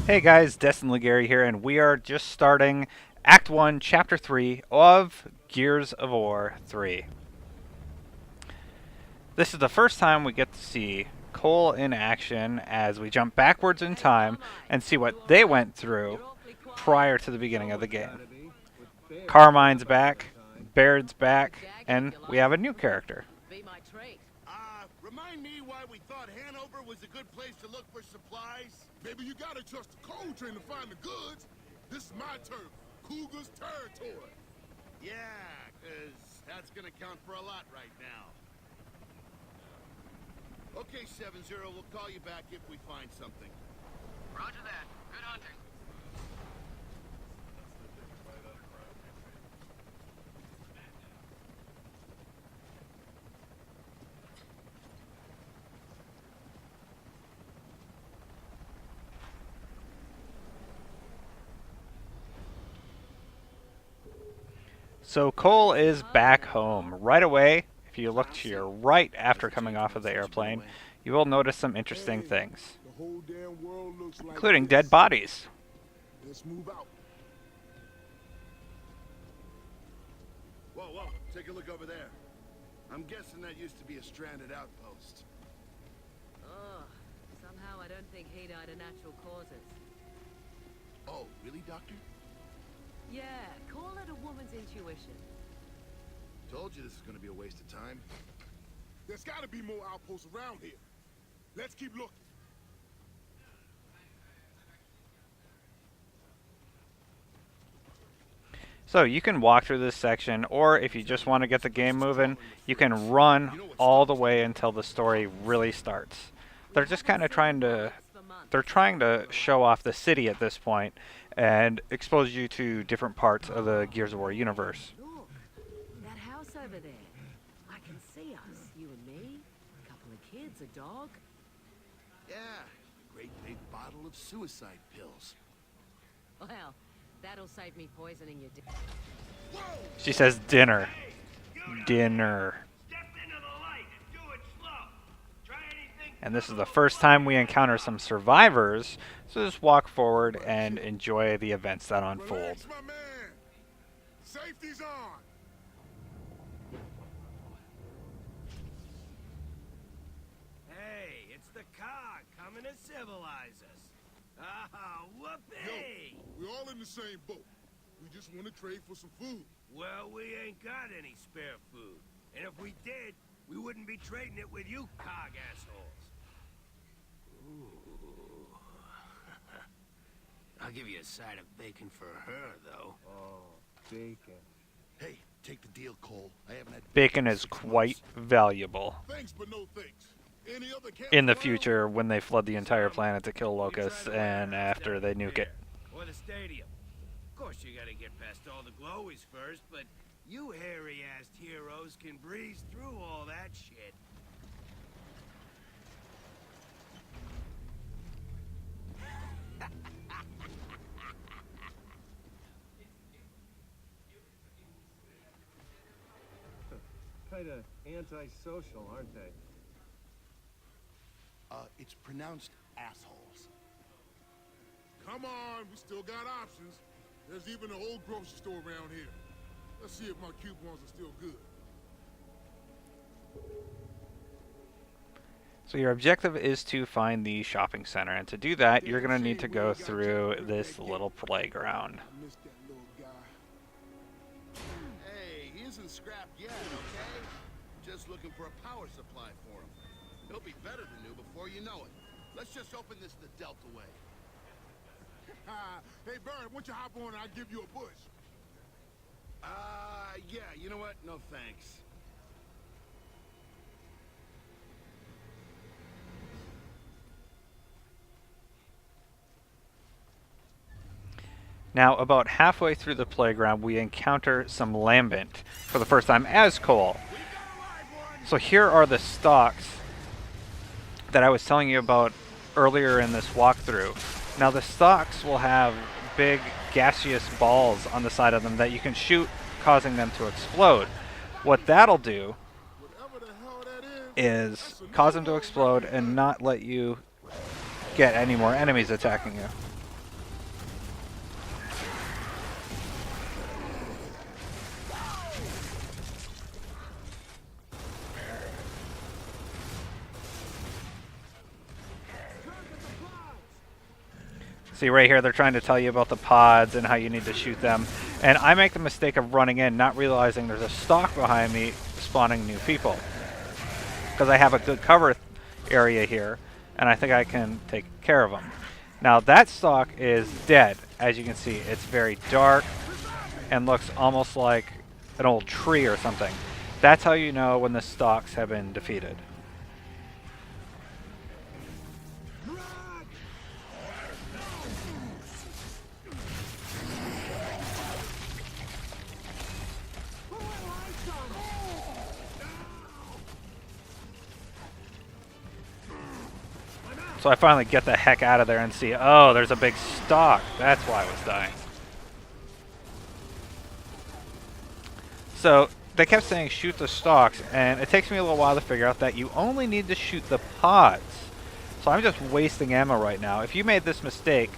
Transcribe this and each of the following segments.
Hey guys, Destin Legary here, and we are just starting Act 1, Chapter 3 of Gears of War 3. This is the first time we get to see Cole in action as we jump backwards in time and see what they went through prior to the beginning of the game. Carmine's back, Baird's back, and we have a new character. Remind me why we thought Hanover was a good place to look for supplies? Maybe you gotta trust the coal train to find the goods. This is my turf, Cougar's territory. Yeah, 'cause that's gonna count for a lot right now. Okay, 7-0, we'll call you back if we find something. Roger that. Good hunting. So Cole is back home. Right away, if you look to your right after coming off of the airplane, you will notice some interesting things, The whole damn world looks like including this. dead bodies. Let's move out. Whoa, take a look over there. I'm guessing that used to be a stranded outpost. Oh, somehow I don't think he died of natural causes. Oh, really, Doctor? Yeah, call it a woman's intuition. Told you this is gonna be a waste of time. There's gotta be more outposts around here. Let's keep looking. So you can walk through this section, or if you just want to get the game moving, you can run all the way until the story really starts. They're just kind of trying to show off the city at this point and expose you to different parts of the Gears of War universe. Look, that house over there. I can see us, you and me, a couple of kids, a dog. Yeah, a great big bottle of suicide pills. Well, that'll save me poisoning your dick. She says dinner. Dinner. And this is the first time we encounter some survivors, so just walk forward and enjoy the events that unfold. Relax, my man. Safety's on. Hey, it's the car coming to civilize us. Ah, whoopee! Yo, we're all in the same boat. We just want to trade for some food. Well, we ain't got any spare food. And if we did, we wouldn't be trading it with you cog assholes. Ooh. I'll give you a side of bacon for her, though. Oh, bacon. Hey, take the deal, Cole. I haven't had Bacon is quite valuable thanks, but no thanks. Any other in the campground? future when they flood the entire planet to kill locusts and after they nuke it. Or the stadium. Of course, you gotta get past all the glowies first, but you hairy-assed heroes can breeze through all that shit. Kinda antisocial, aren't they? It's pronounced assholes. Come on, we still got options. There's even an old grocery store around here. Let's see if my coupons are still good. So your objective is to find the shopping center, and to do that, you're going to need to go through this little playground. I missed that little guy. Hey, he isn't scrapped yet, okay? Just looking for a power supply for him. He'll be better than new before you know it. Let's just open this the Delta way. Hey, Bird, why don't you hop on and I'll give you a push? Yeah, you know what? No thanks. Now, about halfway through the playground, we encounter some Lambent for the first time as Cole. So here are the stalks that I was telling you about earlier in this walkthrough. Now the stalks will have big gaseous balls on the side of them that you can shoot, causing them to explode. What that'll do Whatever the hell that is cause them to explode and not let you get any more enemies attacking you. See right here, they're trying to tell you about the pods and how you need to shoot them. And I make the mistake of running in, not realizing there's a stalk behind me spawning new people. Because I have a good cover area here, and I think I can take care of them. Now that stalk is dead, as you can see. It's very dark and looks almost like an old tree or something. That's how you know when the stalks have been defeated. So I finally get the heck out of there and see, oh, there's a big stalk. That's why I was dying. So they kept saying shoot the stalks, and it takes me a little while to figure out that you only need to shoot the pods. So I'm just wasting ammo right now. If you made this mistake,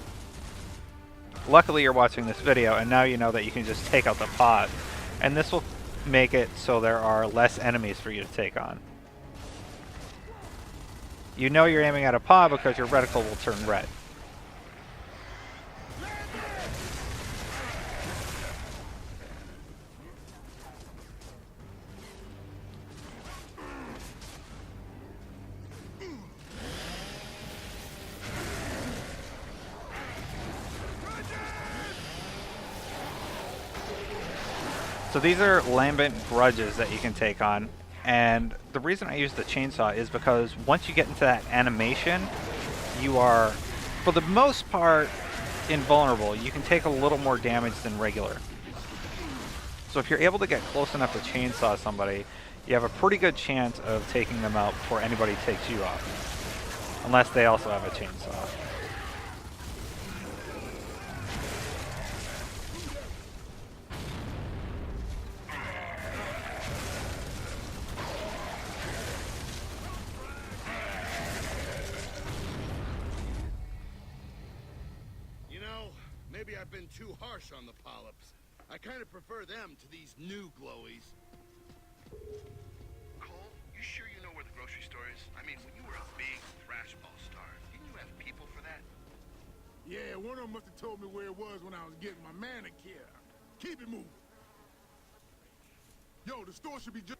luckily you're watching this video, and now you know that you can just take out the pod. And this will make it so there are less enemies for you to take on. You know you're aiming at a pod because your reticle will turn red. So these are Lambent grudges that you can take on. And the reason I use the chainsaw is because once you get into that animation, you are, for the most part, invulnerable. You can take a little more damage than regular. So if you're able to get close enough to chainsaw somebody, you have a pretty good chance of taking them out before anybody takes you off. Unless they also have a chainsaw. Maybe I've been too harsh on the polyps. I kind of prefer them to these new glowies. Cole, you sure you know where the grocery store is? I mean, when you were a big thrash ball star, didn't you have people for that? Yeah, one of them must have told me where it was when I was getting my manicure. Keep it moving. Yo, the store should be just...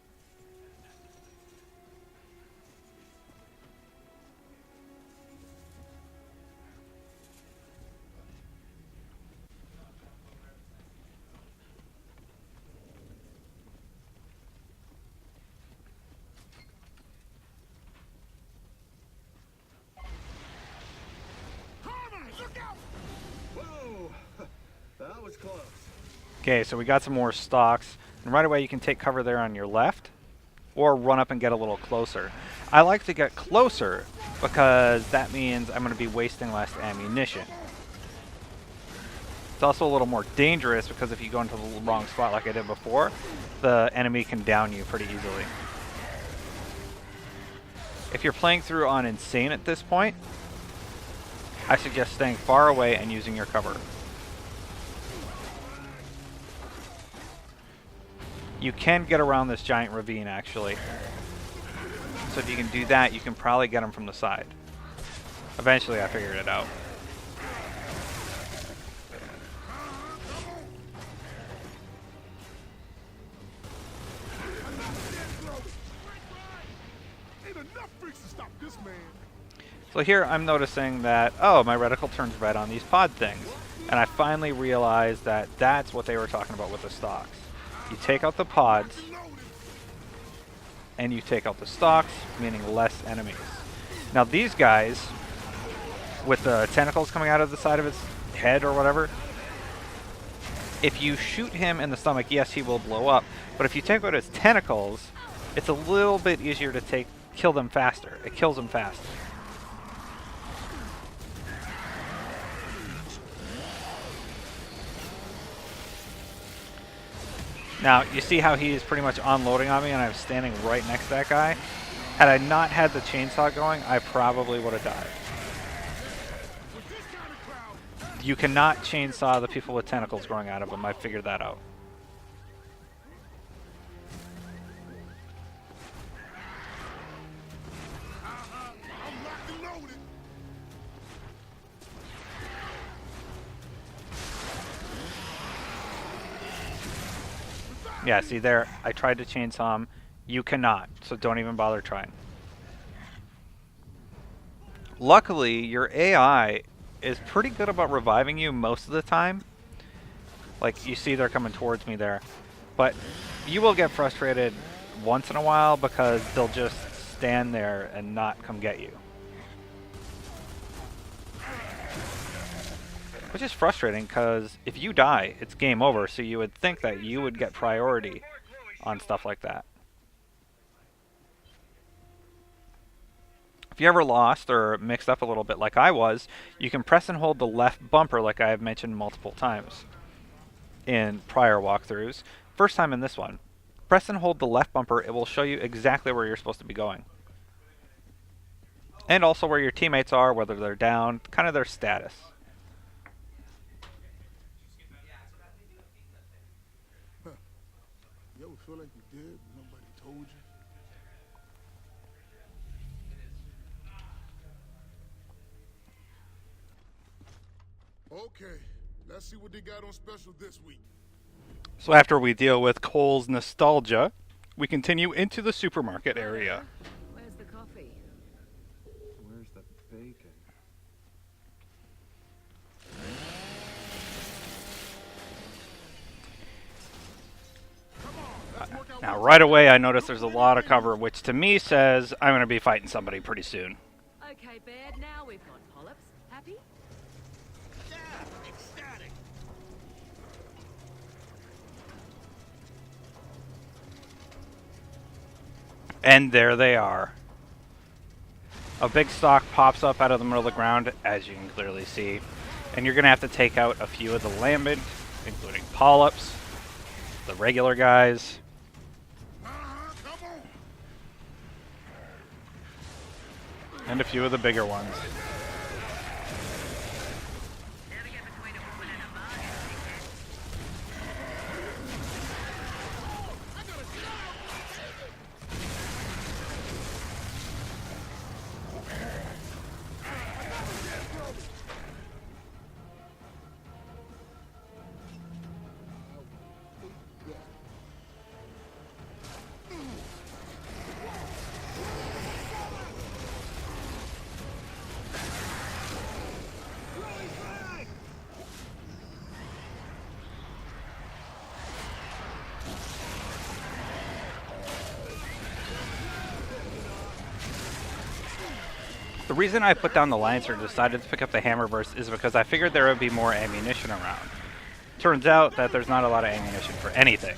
Whoa! That was close. Okay, so we got some more stalks. And right away you can take cover there on your left. Or run up and get a little closer. I like to get closer because that means I'm going to be wasting less ammunition. It's also a little more dangerous because if you go into the wrong spot like I did before, the enemy can down you pretty easily. If you're playing through on Insane at this point, I suggest staying far away and using your cover. You can get around this giant ravine actually. So if you can do that, you can probably get them from the side. Eventually I figured it out. Ain't enough freaks to stop this man. So here I'm noticing that, oh, my reticle turns red on these pod things. And I finally realized that that's what they were talking about with the stalks. You take out the pods, and you take out the stalks, meaning less enemies. Now these guys, with the tentacles coming out of the side of his head or whatever, if you shoot him in the stomach, yes, he will blow up. But if you take out his tentacles, it's a little bit easier to kill them faster. It kills them faster. Now, you see how he is pretty much unloading on me and I'm standing right next to that guy? Had I not had the chainsaw going, I probably would have died. You cannot chainsaw the people with tentacles growing out of them. I figured that out. I'm locked and loaded. Yeah, see there, I tried to chainsaw him. You cannot, so don't even bother trying. Luckily, your AI is pretty good about reviving you most of the time. Like, you see they're coming towards me there. But you will get frustrated once in a while because they'll just stand there and not come get you. Which is frustrating because if you die, it's game over, so you would think that you would get priority on stuff like that. If you ever lost or mixed up a little bit like I was, you can press and hold the left bumper like I have mentioned multiple times in prior walkthroughs. First time in this one. Press and hold the left bumper, it will show you exactly where you're supposed to be going. And also where your teammates are, whether they're down, kind of their status. You ever feel like you did, but nobody told you? Okay, let's see what they got on special this week. So after we deal with Cole's nostalgia, we continue into the supermarket area. Where's the coffee? Where's the bacon? Now right away I notice there's a lot of cover, which to me says I'm going to be fighting somebody pretty soon. Okay, Baird, now we've got polyps. Happy? Yeah, ecstatic. And there they are. A big stalk pops up out of the middle of the ground, as you can clearly see. And you're going to have to take out a few of the Lambent, including polyps, the regular guys. Come on. And a few of the bigger ones. The reason I put down the Lancer and decided to pick up the Hammerburst is because I figured there would be more ammunition around. Turns out that there's not a lot of ammunition for anything.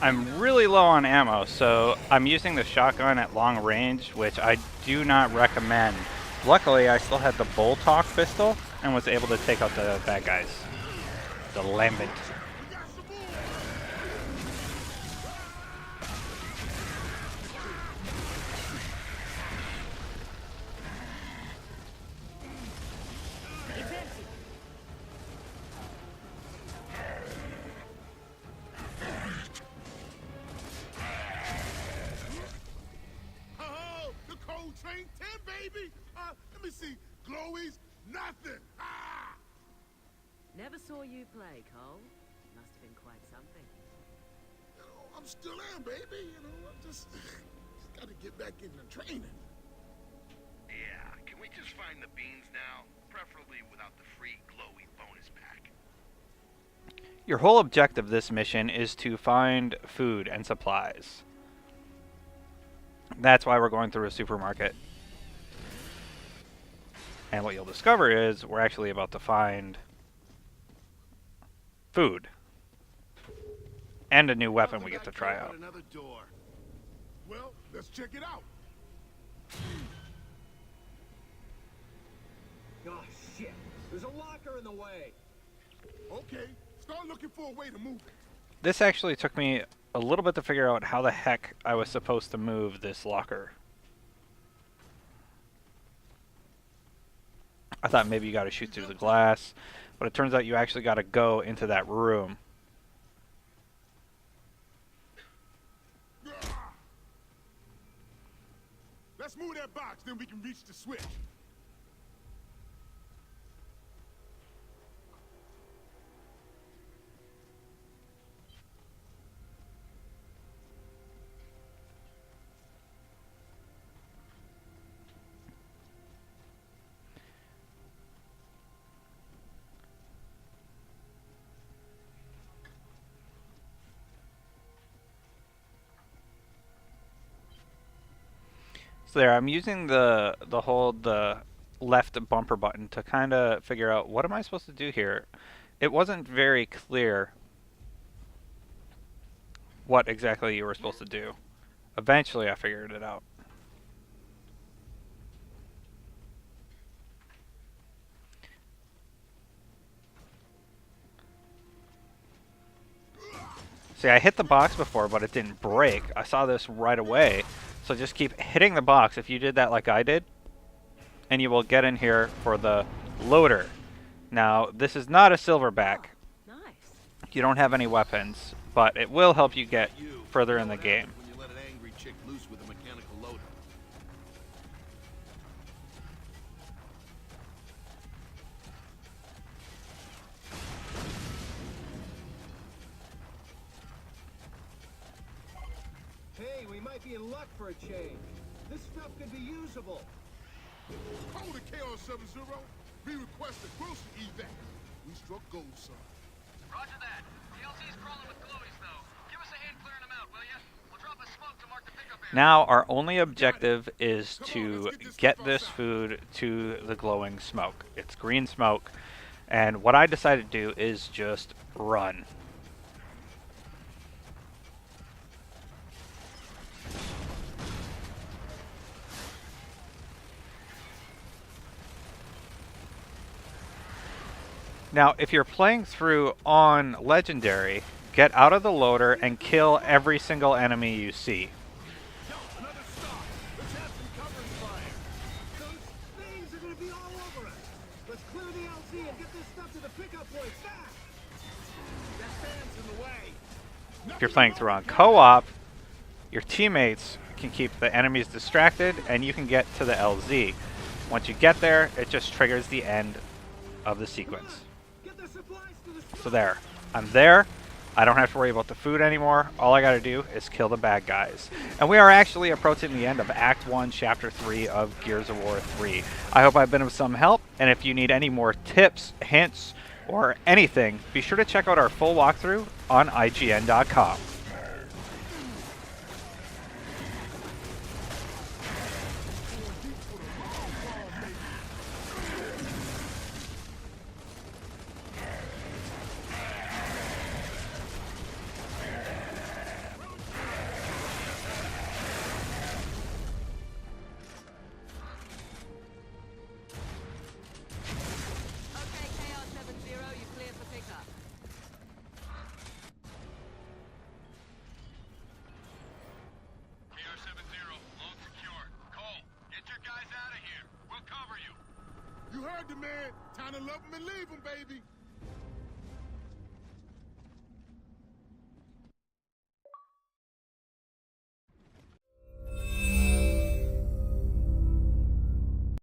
I'm really low on ammo, so I'm using the shotgun at long range, which I do not recommend. Luckily, I still had the Boltok pistol and was able to take out the bad guys. The Lambent. Oh, the cold train 10, baby. Let me see. Glowies, nothing. Ah! Never saw you play, Cole. Must have been quite something. You know, I'm still am, baby. You know, I'm just got to get back into training. Yeah, can we just find the beans now? preferably without the free glowy bonus pack. Your whole objective of this mission is to find food and supplies. That's why we're going through a supermarket. And what you'll discover is we're actually about to find food. And a new weapon we get to try out. Another door. Well, let's check it out. Oh, shit. There's a locker in the way. Okay, start looking for a way to move it. This actually took me a little bit to figure out how the heck I was supposed to move this locker. I thought maybe you got to shoot through the glass, but it turns out you actually got to go into that room. Let's move that box, then we can reach the switch. So there, I'm using the left bumper button to kind of figure out what am I supposed to do here. It wasn't very clear what exactly you were supposed to do. Eventually I figured it out. See, I hit the box before, but it didn't break. I saw this right away. So just keep hitting the box if you did that like I did, and you will get in here for the loader. Now, this is not a silverback. Nice. You don't have any weapons, but it will help you get further in the game. When you let an angry chick loose with a mechanical loader. Hey, we might be in luck for a change. This stuff could be usable. Code to KO70. We request a grocery evac. We struck gold, sir. Roger that. The LC's crawling with glowies, though. Give us a hand clearing them out, will ya? We'll drop a smoke to mark the pickup area. Now, our only objective is to get this food to the glowing smoke. It's green smoke, and what I decided to do is just run. Now, if you're playing through on Legendary, get out of the loader and kill every single enemy you see. Another stop. Let's have some covering fire. Those things are gonna be all over us. Let's clear the LZ and get this stuff to the pickup point fast. That stands in the way. If you're playing through on co-op, your teammates can keep the enemies distracted and you can get to the LZ. Once you get there, it just triggers the end of the sequence. Get the supplies to the smoke. So there, I'm there. I don't have to worry about the food anymore. All I gotta do is kill the bad guys. And we are actually approaching the end of Act 1, Chapter 3 of Gears of War 3. I hope I've been of some help, and if you need any more tips, hints, or anything, be sure to check out our full walkthrough on IGN.com. Okay, KR70, you clear for pickup. KR70, load secure. Cole, get your guys out of here. We'll cover you. You heard the man. Time to love him and leave him, baby.